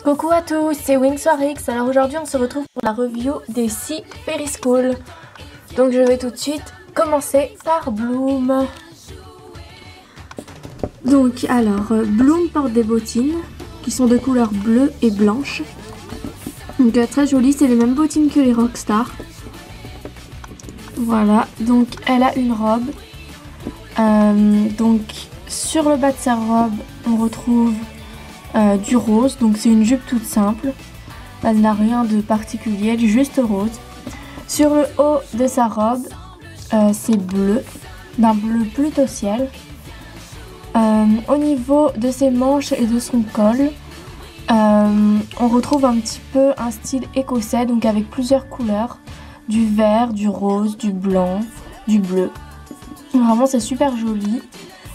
Coucou à tous, c'est WingsWarX. Alors aujourd'hui on se retrouve pour la review des 6 Periscool. Donc je vais tout de suite commencer par Bloom. Donc Bloom porte des bottines qui sont de couleur bleue et blanche. Donc très jolies, c'est les mêmes bottines que les Rockstar. Voilà, donc elle a une robe. Donc sur le bas de sa robe on retrouve du rose, donc c'est une jupe toute simple, elle n'a rien de particulier, elle est juste rose. Sur le haut de sa robe c'est bleu, d'un bleu plutôt ciel. Au niveau de ses manches et de son col on retrouve un petit peu un style écossais, donc avec plusieurs couleurs, du vert, du rose, du blanc, du bleu. Vraiment c'est super joli.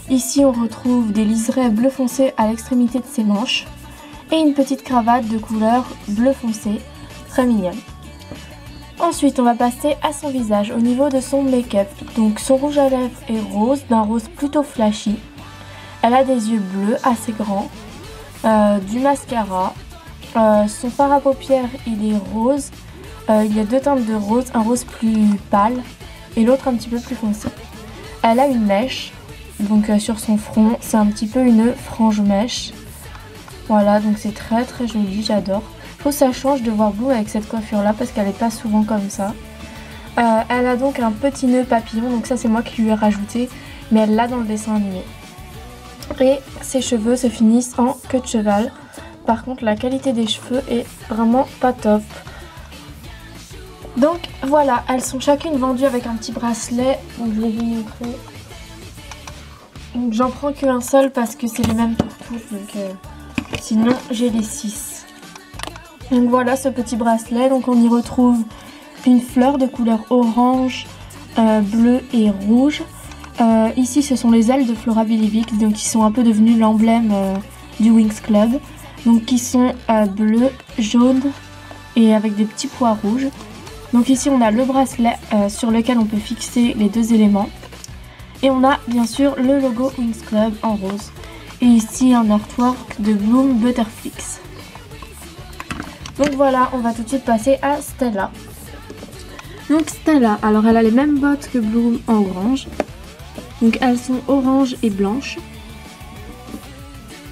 Ici on retrouve des liserés bleu foncé à l'extrémité de ses manches et une petite cravate de couleur bleu foncé, très mignonne. Ensuite on va passer à son visage au niveau de son make-up. Donc son rouge à lèvres est rose, d'un rose plutôt flashy. Elle a des yeux bleus assez grands, du mascara, son fard à paupières il est rose, il y a deux teintes de rose, un rose plus pâle et l'autre un petit peu plus foncé. Elle a une mèche. Donc sur son front, c'est un petit peu une frange mèche. Voilà, donc c'est très très joli, j'adore. Je trouve que ça change de voir Bloom avec cette coiffure là parce qu'elle n'est pas souvent comme ça. Elle a donc un petit nœud papillon, donc ça c'est moi qui lui ai rajouté, mais elle l'a dans le dessin animé. Et ses cheveux se finissent en queue de cheval. Par contre la qualité des cheveux est vraiment pas top. Donc voilà, elles sont chacune vendues avec un petit bracelet, donc je vais vous montrer. Donc j'en prends qu'un seul parce que c'est les mêmes pour toutes, donc sinon j'ai les 6. Donc voilà ce petit bracelet, donc on y retrouve une fleur de couleur orange, bleu et rouge. Ici ce sont les ailes de Flora Believix, donc qui sont un peu devenues l'emblème du Wings Club. Donc qui sont bleu, jaune et avec des petits pois rouges. Donc ici on a le bracelet sur lequel on peut fixer les deux éléments. Et on a bien sûr le logo Wings Club en rose. Et ici un artwork de Bloom Butterflix. Donc voilà, on va tout de suite passer à Stella. Donc Stella, alors elle a les mêmes bottes que Bloom en orange. Donc elles sont orange et blanches.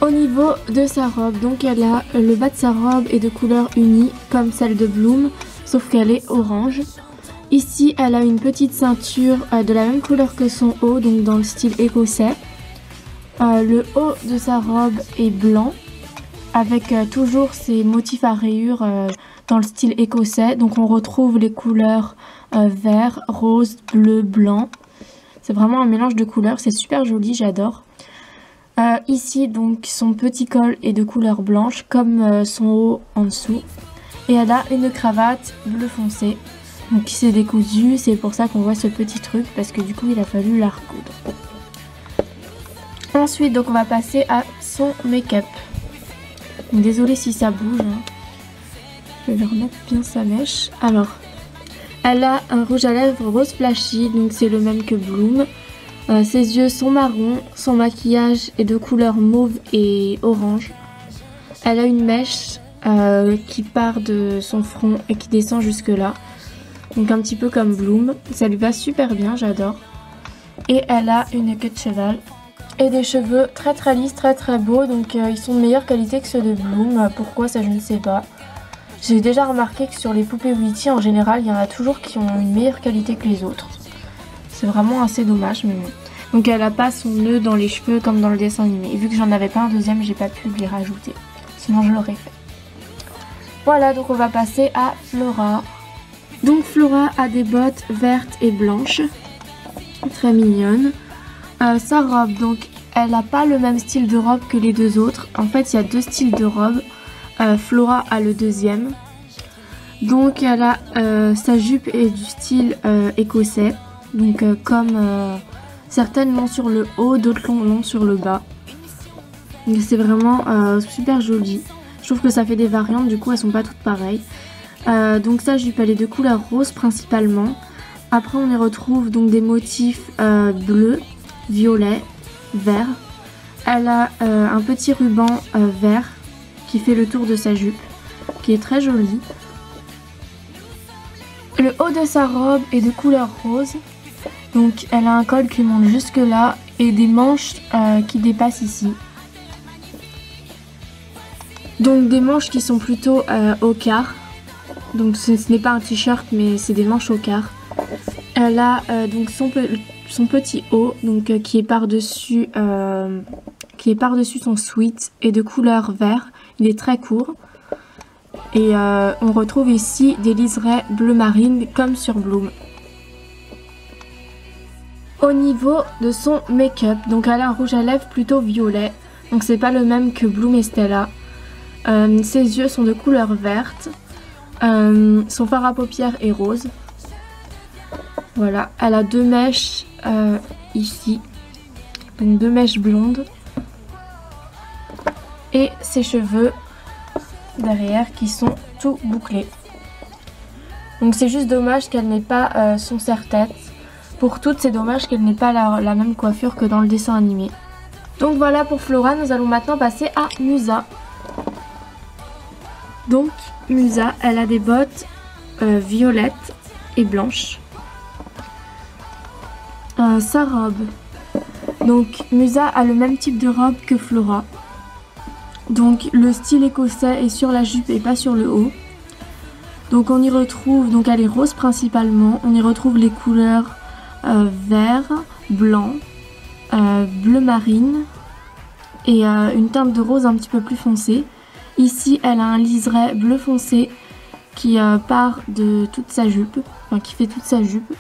Au niveau de sa robe, donc elle a le bas de sa robe est de couleur unie comme celle de Bloom, sauf qu'elle est orange. Ici, elle a une petite ceinture de la même couleur que son haut, donc dans le style écossais. Le haut de sa robe est blanc, avec toujours ses motifs à rayures dans le style écossais. Donc on retrouve les couleurs vert, rose, bleu, blanc. C'est vraiment un mélange de couleurs, c'est super joli, j'adore. Ici, donc son petit col est de couleur blanche, comme son haut en dessous. Et elle a une cravate bleu foncé. Donc qui s'est décousu, c'est pour ça qu'on voit ce petit truc parce que du coup il a fallu la recoudre. Ensuite donc on va passer à son make-up. Désolée si ça bouge, hein. Je vais lui remettre bien sa mèche. Alors elle a un rouge à lèvres rose flashy, donc c'est le même que Bloom. Ses yeux sont marrons, son maquillage est de couleur mauve et orange. Elle a une mèche qui part de son front et qui descend jusque là. Donc un petit peu comme Bloom, ça lui va super bien, j'adore. Et elle a une queue de cheval et des cheveux très très lisses, très très beaux. Donc ils sont de meilleure qualité que ceux de Bloom. Pourquoi ça je ne sais pas. J'ai déjà remarqué que sur les poupées Witty en général, il y en a toujours qui ont une meilleure qualité que les autres. C'est vraiment assez dommage, mais bon. Donc elle n'a pas son nœud dans les cheveux comme dans le dessin animé. Et vu que j'en avais pas un deuxième, j'ai pas pu lui rajouter. Sinon je l'aurais fait. Voilà, donc on va passer à Flora. Donc Flora a des bottes vertes et blanches, très mignonnes. Sa robe, donc elle n'a pas le même style de robe que les deux autres. En fait il y a deux styles de robe. Flora a le deuxième. Donc elle a sa jupe est du style écossais. Donc comme certaines l'ont sur le haut, d'autres l'ont sur le bas. Donc c'est vraiment super joli. Je trouve que ça fait des variantes, du coup elles sont pas toutes pareilles. Donc sa jupe elle est de couleur rose principalement. Après on y retrouve donc des motifs bleu, violet, vert. Elle a un petit ruban vert qui fait le tour de sa jupe, qui est très jolie. Le haut de sa robe est de couleur rose, donc elle a un col qui monte jusque là et des manches qui dépassent ici. Donc des manches qui sont plutôt au quart, donc ce n'est pas un t-shirt mais c'est des manches au quart. Elle a donc son petit haut donc, qui est par-dessus son sweat et de couleur vert, il est très court. Et on retrouve ici des liserés bleu marine comme sur Bloom. Au niveau de son make-up, donc elle a un rouge à lèvres plutôt violet, donc c'est pas le même que Bloom et Stella. Ses yeux sont de couleur verte, son fard à paupières est rose. Voilà, elle a 2 mèches ici, donc 2 mèches blondes. Et ses cheveux derrière qui sont tout bouclés. Donc c'est juste dommage qu'elle n'ait pas son serre-tête. Pour toutes, c'est dommage qu'elle n'ait pas la même coiffure que dans le dessin animé. Donc voilà pour Flora, nous allons maintenant passer à Musa. Donc Musa, elle a des bottes violettes et blanches. Sa robe. Donc Musa a le même type de robe que Flora. Donc le style écossais est sur la jupe et pas sur le haut. Donc on y retrouve, donc elle est rose principalement, on y retrouve les couleurs vert, blanc, bleu marine et une teinte de rose un petit peu plus foncée. Ici elle a un liseré bleu foncé qui part de toute sa jupe, enfin qui fait toute sa jupe.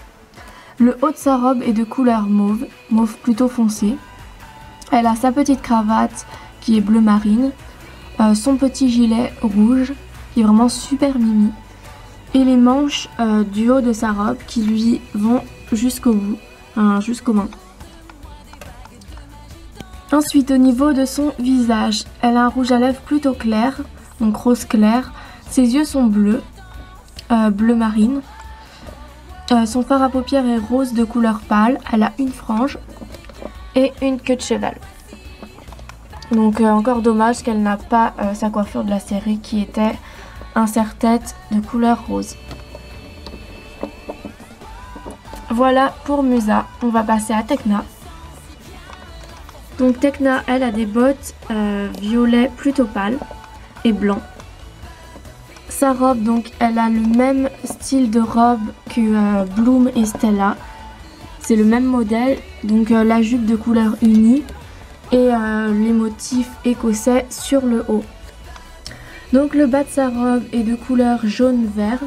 Le haut de sa robe est de couleur mauve, mauve plutôt foncé. Elle a sa petite cravate qui est bleu marine, son petit gilet rouge qui est vraiment super mimi et les manches du haut de sa robe qui lui vont jusqu'au bout, jusqu'aux mains. Ensuite au niveau de son visage, elle a un rouge à lèvres plutôt clair, donc rose clair, ses yeux sont bleus, bleu marine, son fard à paupières est rose de couleur pâle, elle a une frange et une queue de cheval. Donc encore dommage qu'elle n'a pas sa coiffure de la série qui était un serre-tête de couleur rose. Voilà pour Musa. On va passer à Tecna. Donc Tecna, elle a des bottes violet plutôt pâle et blanc. Sa robe, donc elle a le même style de robe que Bloom et Stella. C'est le même modèle, donc la jupe de couleur unie et les motifs écossais sur le haut. Donc le bas de sa robe est de couleur jaune-vert.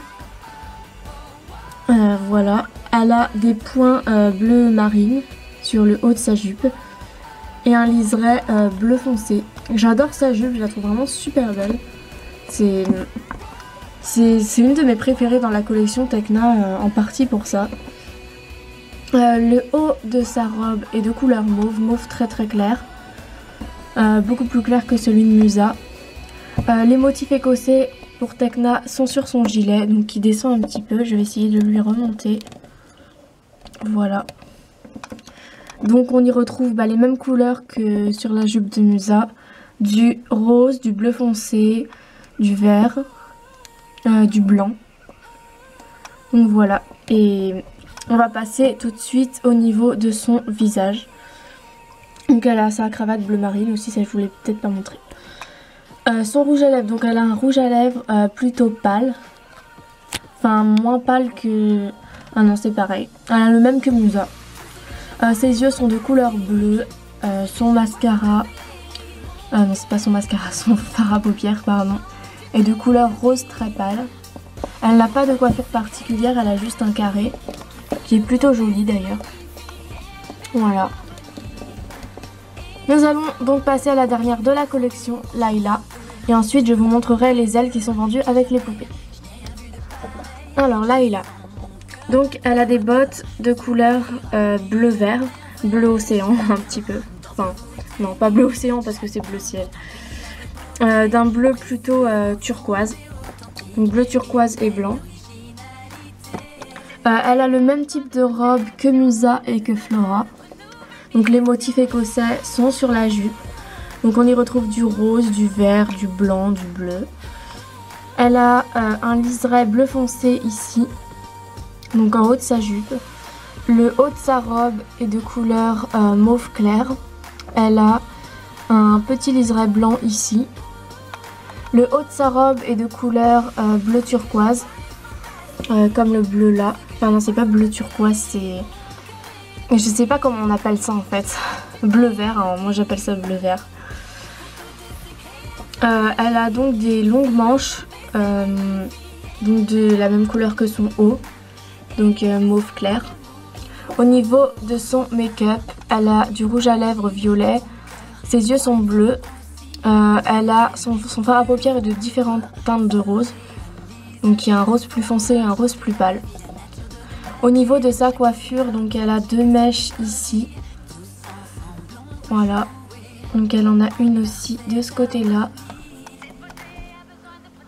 Voilà, elle a des points bleu marine sur le haut de sa jupe et un liseré bleu foncé. J'adore sa jupe, je la trouve vraiment super belle. C'est une de mes préférées dans la collection Tecna, en partie pour ça. Le haut de sa robe est de couleur mauve, mauve très très clair. Beaucoup plus clair que celui de Musa. Les motifs écossais pour Tecna sont sur son gilet, donc qui descend un petit peu. Je vais essayer de lui remonter. Voilà. Donc on y retrouve les mêmes couleurs que sur la jupe de Musa. Du rose, du bleu foncé, du vert, du blanc. Donc voilà. Et on va passer tout de suite au niveau de son visage. Donc elle a sa cravate bleu marine aussi, ça je voulais peut-être pas montrer. Son rouge à lèvres, donc elle a un rouge à lèvres plutôt pâle. Enfin moins pâle que... Ah non c'est pareil. Elle a le même que Musa. Ses yeux sont de couleur bleue. Son mascara... non c'est pas son mascara, son fard à paupières pardon. Est de couleur rose très pâle. Elle n'a pas de coiffure particulière, elle a juste un carré. Qui est plutôt joli d'ailleurs. Voilà. Nous allons donc passer à la dernière de la collection, Layla. Et ensuite je vous montrerai les ailes qui sont vendues avec les poupées. Alors Layla. Donc elle a des bottes de couleur bleu-vert, bleu océan un petit peu. Enfin non pas bleu océan parce que c'est bleu ciel. D'un bleu plutôt turquoise. Donc bleu turquoise et blanc. Elle a le même type de robe que Musa et que Flora. Donc les motifs écossais sont sur la jupe. Donc on y retrouve du rose, du vert, du blanc, du bleu. Elle a un liseré bleu foncé ici, donc en haut de sa jupe. Le haut de sa robe est de couleur mauve clair. Elle a un petit liseré blanc ici. Le haut de sa robe est de couleur bleu turquoise, comme le bleu là. Enfin non, c'est pas bleu turquoise, c'est... Je sais pas comment on appelle ça en fait. Bleu vert, hein. Moi j'appelle ça bleu vert. Elle a donc des longues manches, donc de la même couleur que son haut, donc mauve clair. Au niveau de son make-up, elle a du rouge à lèvres violet, ses yeux sont bleus, elle a son fard à paupières est de différentes teintes de rose, donc il y a un rose plus foncé et un rose plus pâle. Au niveau de sa coiffure, donc elle a 2 mèches ici, voilà, donc elle en a une aussi de ce côté-là.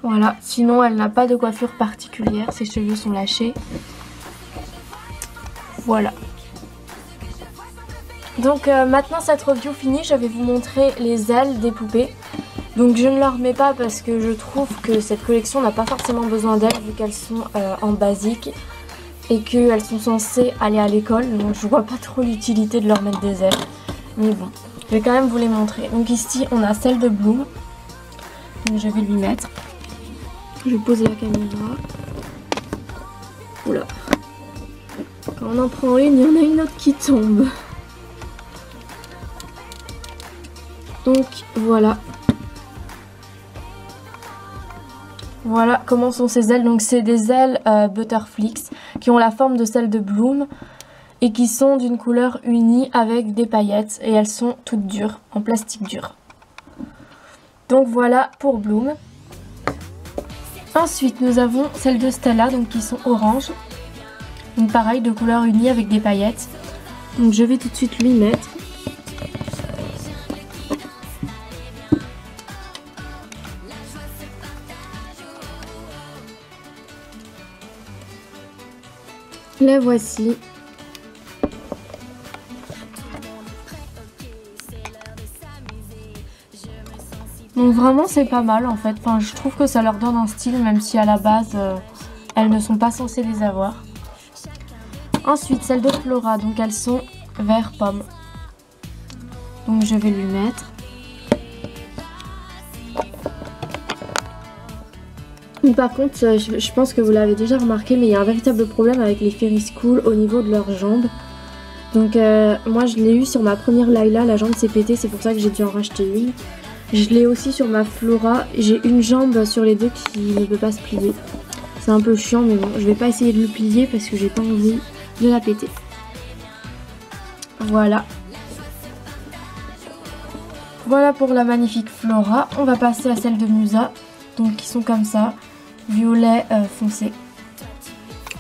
Voilà, sinon elle n'a pas de coiffure particulière, ses cheveux sont lâchés. Voilà. Donc maintenant cette review finie, je vais vous montrer les ailes des poupées. Donc je ne leur mets pas parce que je trouve que cette collection n'a pas forcément besoin d'elles vu qu'elles sont en basique et qu'elles sont censées aller à l'école. Donc je vois pas trop l'utilité de leur mettre des ailes. Mais bon, je vais quand même vous les montrer. Donc ici on a celle de Bloom. Donc je vais lui mettre. Je pose la caméra. Oula. Quand on en prend une, il y en a une autre qui tombe. Donc voilà. Voilà comment sont ces ailes. Donc c'est des ailes Butterflix qui ont la forme de celles de Bloom et qui sont d'une couleur unie avec des paillettes. Et elles sont toutes dures, en plastique dur. Donc voilà pour Bloom. Ensuite nous avons celles de Stella donc qui sont orange. Donc pareil de couleur unie avec des paillettes. Donc je vais tout de suite lui mettre. La voici. Donc vraiment c'est pas mal en fait. Enfin, je trouve que ça leur donne un style même si à la base elles ne sont pas censées les avoir. Ensuite celles de Flora, donc elles sont vert pomme. Donc je vais lui mettre. Par contre je pense que vous l'avez déjà remarqué mais il y a un véritable problème avec les Feriscool au niveau de leurs jambes. Donc moi je l'ai eu sur ma première Layla, la jambe s'est pétée, c'est pour ça que j'ai dû en racheter une. Je l'ai aussi sur ma Flora, j'ai une jambe sur les deux qui ne peut pas se plier. C'est un peu chiant mais bon, je vais pas essayer de le plier parce que j'ai pas envie de la péter. Voilà. Voilà pour la magnifique Flora. On va passer à celle de Musa, donc qui sont comme ça, violet foncé.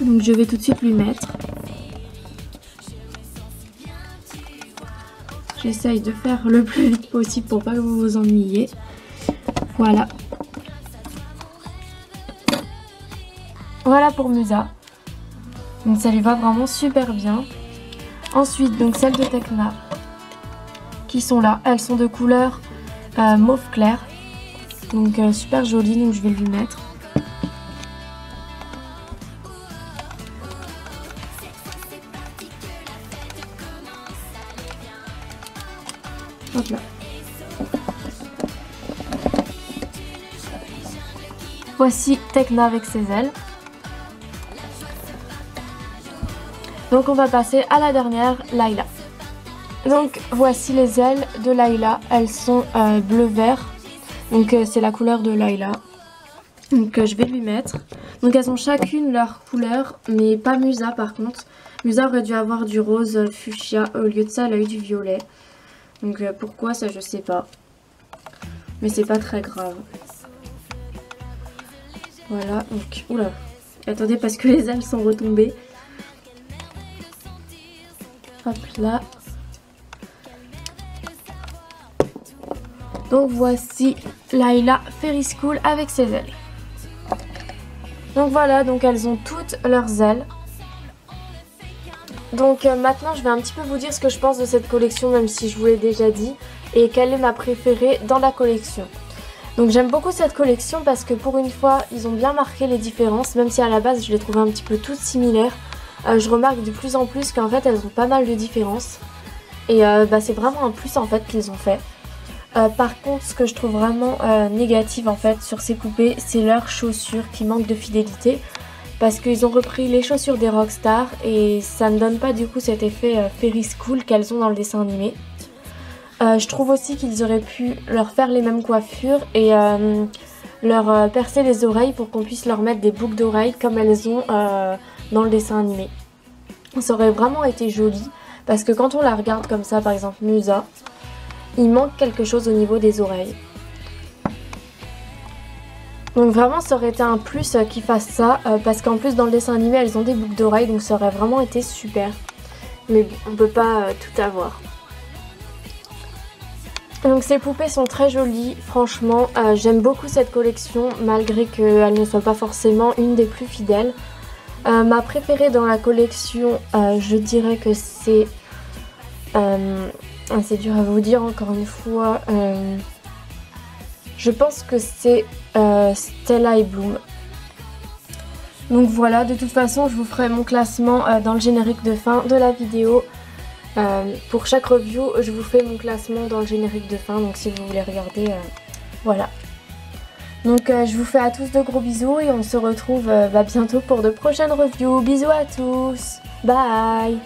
Donc je vais tout de suite lui mettre. J'essaye de faire le plus vite possible pour pas que vous vous ennuyiez. Voilà. Voilà pour Musa. Donc ça lui va vraiment super bien. Ensuite donc celles de Tecna qui sont là. Elles sont de couleur mauve clair. Donc super jolies, donc je vais lui mettre. Hop là. Voici Tecna avec ses ailes. Donc on va passer à la dernière, Layla. Donc voici les ailes de Layla. Elles sont bleu-vert. Donc c'est la couleur de Layla. Donc je vais lui mettre. Donc elles ont chacune leur couleur, mais pas Musa par contre. Musa aurait dû avoir du rose fuchsia. Au lieu de ça, elle a eu du violet. Donc pourquoi ça je sais pas. Mais c'est pas très grave. Voilà, donc oula. Attendez parce que les ailes sont retombées. Hop là. Donc voici Layla Feriscool avec ses ailes. Donc voilà, donc elles ont toutes leurs ailes. Donc maintenant je vais un petit peu vous dire ce que je pense de cette collection, même si je vous l'ai déjà dit, et quelle est ma préférée dans la collection. Donc j'aime beaucoup cette collection parce que pour une fois ils ont bien marqué les différences, même si à la base je les trouvais un petit peu toutes similaires. Je remarque de plus en plus qu'en fait elles ont pas mal de différences. Et c'est vraiment un plus en fait qu'ils ont fait. Par contre ce que je trouve vraiment négatif en fait sur ces poupées, c'est leurs chaussures qui manquent de fidélité. Parce qu'ils ont repris les chaussures des rockstars et ça ne donne pas du coup cet effet Ferris Cool qu'elles ont dans le dessin animé. Je trouve aussi qu'ils auraient pu leur faire les mêmes coiffures et leur percer les oreilles pour qu'on puisse leur mettre des boucles d'oreilles comme elles ont dans le dessin animé. Ça aurait vraiment été joli parce que quand on la regarde comme ça, par exemple Musa, il manque quelque chose au niveau des oreilles. Donc vraiment ça aurait été un plus qu'ils fassent ça parce qu'en plus dans le dessin animé elles ont des boucles d'oreilles, donc ça aurait vraiment été super. Mais bon, on peut pas tout avoir. Donc ces poupées sont très jolies, franchement j'aime beaucoup cette collection malgré qu'elle ne soit pas forcément une des plus fidèles. Ma préférée dans la collection, je dirais que c'est dur à vous dire encore une fois, je pense que c'est Stella et Bloom. Donc voilà, de toute façon je vous ferai mon classement dans le générique de fin de la vidéo. Pour chaque review je vous fais mon classement dans le générique de fin, donc si vous voulez regarder, voilà. Donc je vous fais à tous de gros bisous et on se retrouve bientôt pour de prochaines reviews. Bisous à tous, bye.